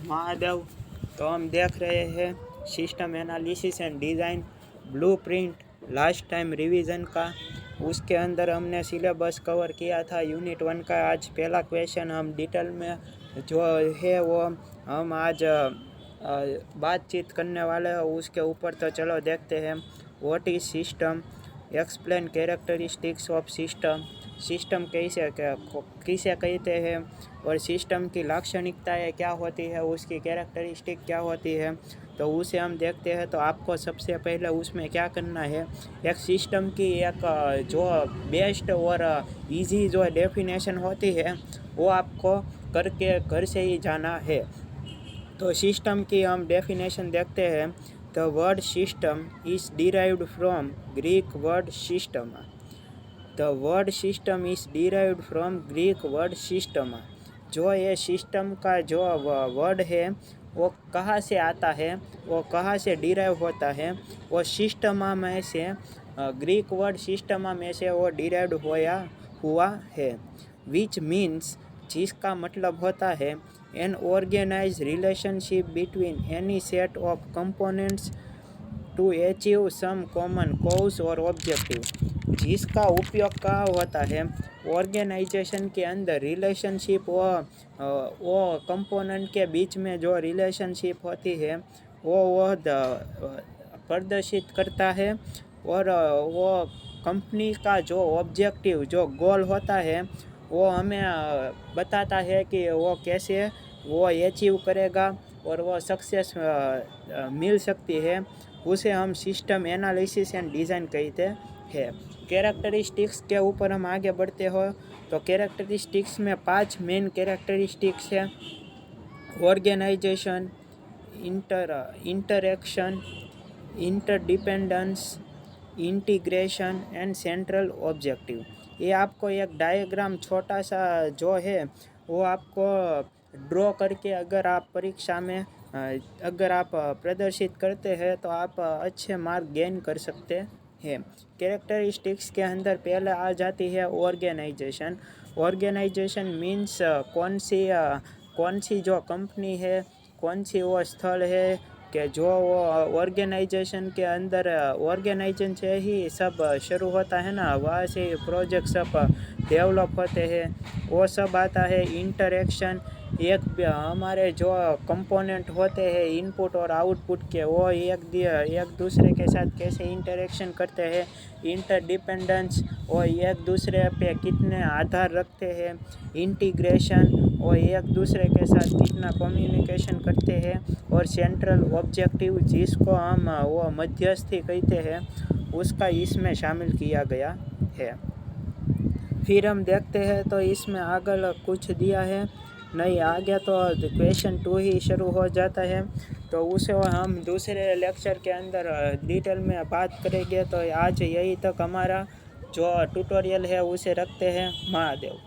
महादेव। तो हम देख रहे हैं system analysis and design blueprint last time revision का। उसके अंदर हमने सिलेबस कवर किया था यूनिट 1 का। आज पहला क्वेश्चन हम डिटेल में जो है वो हम आज बातचीत करने वाले हैं उसके ऊपर। तो चलो देखते हैं। What is system, explain characteristics of system, system किसे कहते हैं और सिस्टम की लाक्षणिकताएं क्या होती है, उसकी कैरेक्टरिस्टिक क्या होती है, तो उसे हम देखते हैं। तो आपको सबसे पहले उसमें क्या करना है, एक सिस्टम की एक जो बेस्ट और इजी जो डेफिनेशन होती है वो आपको करके घर से ही जाना है। तो सिस्टम की हम डेफिनेशन देखते हैं। The word system is derived from Greek word system. The word system is derived from Greek word system. जो ये सिस्टम का जो वर्ड है वो कहाँ से आता है, वो कहाँ से डिराइव होता है, वो सिस्टमा में से ग्रीक वर्ड सिस्टमा में से वो डिराइव्ड हुआ है। विच मीन्स, जिसका मतलब होता है an organise relationship between any set of components to achieve some common cause और ऑब्जेक्टिव। जिसका उपयोग का होता है ऑर्गेनाइजेशन के अंदर रिलेशनशिप, वो कंपोनेंट के बीच में जो रिलेशनशिप होती है वो प्रदर्शित करता है। और वो कंपनी का जो ऑब्जेक्टिव, जो गोल होता है वो हमें बताता है कि वो कैसे वो अचीव करेगा और वो सक्सेस मिल सकती है। उसे हम सिस्टम एनालिसिस एंड डिज़ाइन कहते हैं। कैरेक्टरिस्टिक्स के ऊपर हम आगे बढ़ते हो तो कैरेक्टरिस्टिक्स में 5 मेन कैरेक्टरिस्टिक्स है। Organisation, interaction, interdependence, integration and central objective. ये आपको एक डायग्राम छोटा सा जो है वो आपको ड्रॉ करके अगर आप परीक्षा में अगर आप प्रदर्शित करते हैं तो आप अच्छे मार्क गेन कर सकते हैं। कैरेक्टरिस्टिक्स के अंदर पहले आ जाती है ऑर्गेनाइजेशन। ऑर्गेनाइजेशन मीन्स कौन सी जो कंपनी है, कौन सी वो स्थल है कि जो वो ऑर्गेनाइजेशन के अंदर, ऑर्गेनाइजेशन से ही सब शुरू होता है ना, वहाँ से प्रोजेक्ट सब डेवलप होते हैं, वो सब आता है। इंटरेक्शन, हमारे जो कंपोनेंट होते हैं इनपुट और आउटपुट के, वो एक दूसरे के साथ कैसे इंटरेक्शन करते हैं। इंटरडिपेंडेंस, वो एक दूसरे पे कितने आधार रखते हैं। इंटीग्रेशन, वो एक दूसरे के साथ कितना कम्युनिकेशन करते हैं। और सेंट्रल ऑब्जेक्टिव, जिसको हम वो मध्यस्थी कहते हैं, उसका इसमें शामिल किया गया है। फिर हम देखते हैं तो इसमें आगे कुछ दिया है नहीं, आगे तो क्वेश्चन 2 ही शुरू हो जाता है। तो उसे हम दूसरे लेक्चर के अंदर डिटेल में बात करेंगे। तो आज यही तक हमारा जो ट्यूटोरियल है उसे रखते हैं। महादेव।